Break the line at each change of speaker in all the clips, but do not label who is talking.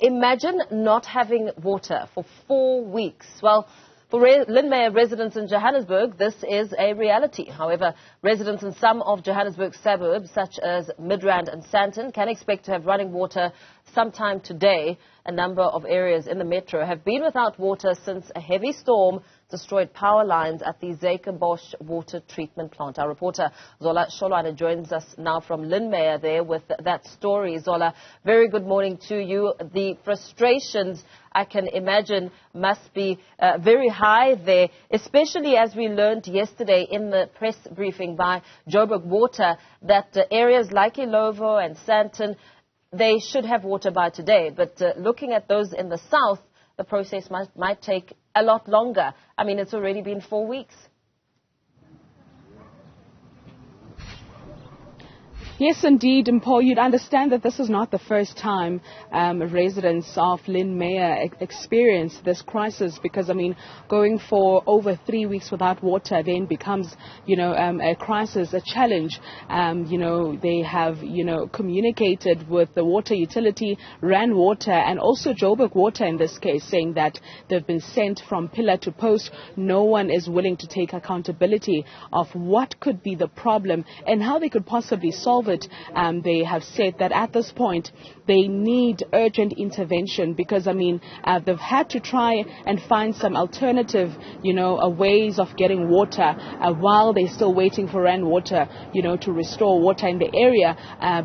Imagine not having water for 4 weeks. Well, for Linmeyer residents in Johannesburg, this is a reality. However, residents in some of Johannesburg's suburbs, such as Midrand and Sandton, can expect to have running water sometime today. A number of areas in the metro have been without water since a heavy storm destroyed power lines at the Zuikerbosch Water Treatment Plant. Our reporter Zola Sholwana joins us now from Linmeyer there with that story. Zola, very good morning to you. The frustrations, I can imagine, must be very high there, especially as we learned yesterday in the press briefing by Joburg Water that areas like Ilovo and Sandton, they should have water by today. But looking at those in the south, the process might take a lot longer. I mean, it's already been 4 weeks.
Yes, indeed, Paul, you'd understand that this is not the first time residents of Linmeyer experience this crisis because, I mean, going for over 3 weeks without water then becomes, a crisis, a challenge. They have, communicated with the water utility, Rand Water, and also Joburg Water in this case, saying that they've been sent from pillar to post. No one is willing to take accountability of what could be the problem and how they could possibly solve it. They have said that at this point they need urgent intervention because, I mean, they've had to try and find some alternative, ways of getting water while they're still waiting for Rand Water, to restore water in the area.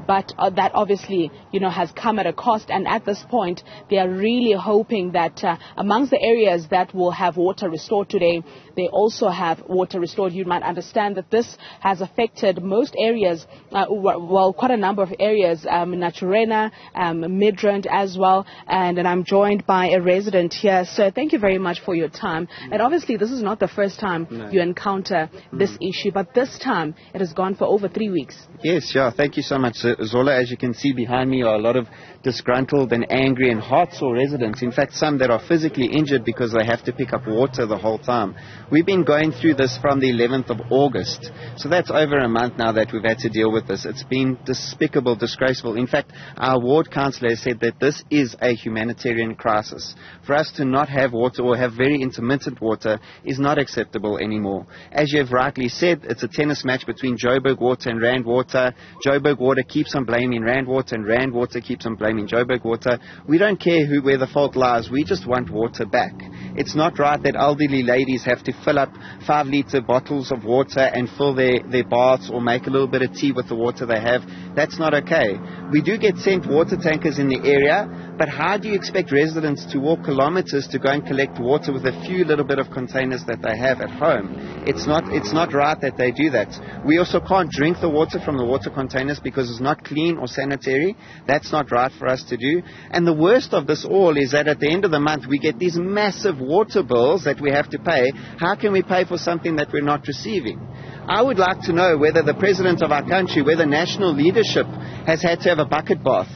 But that obviously, has come at a cost. And at this point, they are really hoping that amongst the areas that will have water restored today, they also have water restored. You might understand that this has affected most areas, quite a number of areas, Naturena, Midrand as well. And I'm joined by a resident here. So thank you very much for your time. And obviously, this is not the first time you encounter this issue, but this time it has gone for over 3 weeks.
Yes, yeah, thank you so much, Zola. As you can see behind me are a lot of disgruntled and angry and heartsore residents. In fact, some that are physically injured because they have to pick up water the whole time. We've been going through this from the 11th of August. So that's over a month now that we've had to deal with this. It's been despicable, disgraceful. In fact, our ward councillor has said that this is a humanitarian crisis. For us to not have water or have very intermittent water is not acceptable anymore. As you have rightly said, it's a tennis match between Joburg Water and Rand Water. Joburg Water keeps on blaming Rand Water and Rand Water keeps on blaming Joburg Water. We don't care where the fault lies. We just want water back. It's not right that elderly ladies have to fill up 5-litre bottles of water and fill their baths or make a little bit of tea with the water they have. That's not okay. We do get sent water tankers in the area, but how do you expect residents to walk kilometres to go and collect water with a few little bit of containers that they have at home? It's not right that they do that. We also can't drink the water from the water containers because it's not clean or sanitary. That's not right for us to do. And the worst of this all is that at the end of the month we get these massive water bills that we have to pay. How can we pay for something that we're not receiving? I would like to know whether the president of our country, whether national leadership has had to have a bucket bath.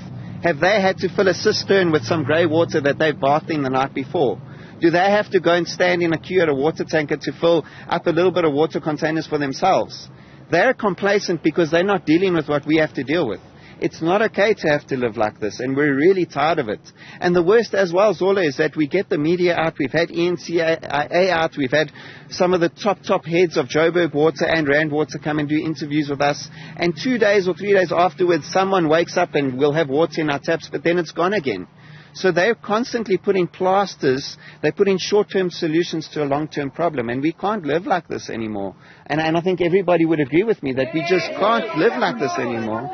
Have they had to fill a cistern with some grey water that they've bathed in the night before? Do they have to go and stand in a queue at a water tanker to fill up a little bit of water containers for themselves? They're complacent because they're not dealing with what we have to deal with. It's not okay to have to live like this, and we're really tired of it. And the worst as well, Zola, is that we get the media out. We've had ENCA out. We've had some of the top heads of Joburg Water and Rand Water come and do interviews with us. And 2 days or 3 days afterwards, someone wakes up and we'll have water in our taps, but then it's gone again. So they're constantly putting plasters, they're putting short-term solutions to a long-term problem, and we can't live like this anymore. And I think everybody would agree with me that we just can't live like this anymore.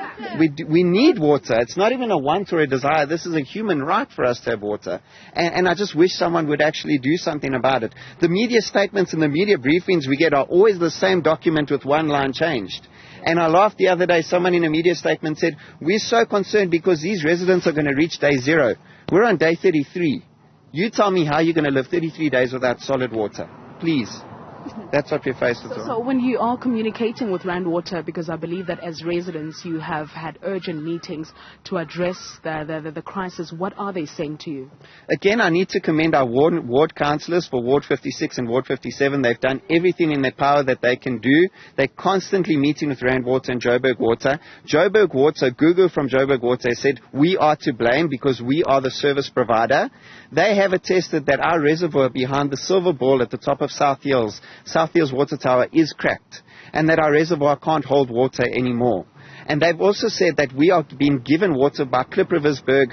We need water. It's not even a want or a desire. This is a human right for us to have water. And I just wish someone would actually do something about it. The media statements and the media briefings we get are always the same document with one line changed. And I laughed the other day, someone in a media statement said, we're so concerned because these residents are going to reach day 0. We're on day 33. You tell me how you're going to live 33 days without solid water. Please. That's what we face with.
So when you are communicating with Rand Water, because I believe that as residents you have had urgent meetings to address the crisis, what are they saying to you?
Again, I need to commend our ward councillors for Ward 56 and Ward 57. They've done everything in their power that they can do. They're constantly meeting with Rand Water and Joburg Water. Joburg Water, Google from Joburg Water said, we are to blame because we are the service provider. They have attested that our reservoir behind the silver ball at the top of South Hills Water Tower is cracked, and that our reservoir can't hold water anymore. And they've also said that we are being given water by Klip Riversberg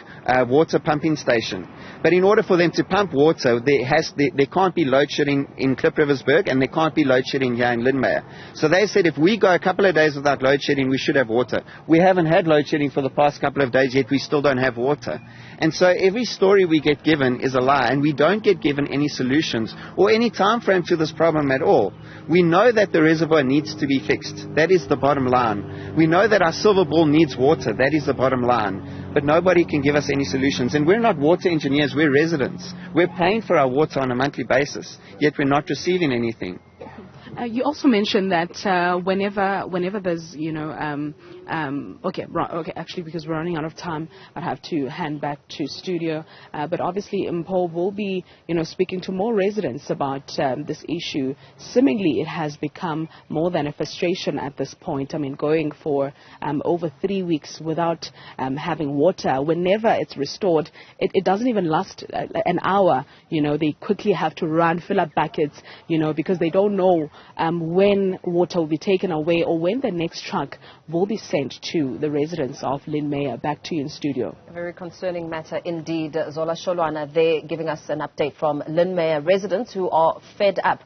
water pumping station. But in order for them to pump water, there can't be load shedding in Klip Riversberg, and there can't be load shedding here in Linmeyer. So they said if we go a couple of days without load shedding, we should have water. We haven't had load shedding for the past couple of days, yet we still don't have water. And so every story we get given is a lie, and we don't get given any solutions or any time frame to this problem at all. We know that the reservoir needs to be fixed. That is the bottom line. We know that our silver ball needs water. That is the bottom line. But nobody can give us any solutions. And we're not water engineers. We're residents. We're paying for our water on a monthly basis, yet we're not receiving anything.
You also mentioned that whenever there's, actually, because we're running out of time, I have to hand back to studio. But obviously, Paul will be, speaking to more residents about this issue. Seemingly, it has become more than a frustration at this point. I mean, going for over 3 weeks without having water. Whenever it's restored, it doesn't even last an hour. They quickly have to run, fill up buckets, because they don't know when water will be taken away or when the next truck will be sent to the residents of Linmeyer. Back to you in studio.
A very concerning matter indeed. Zola Sholwana there giving us an update from Linmeyer residents who are fed up.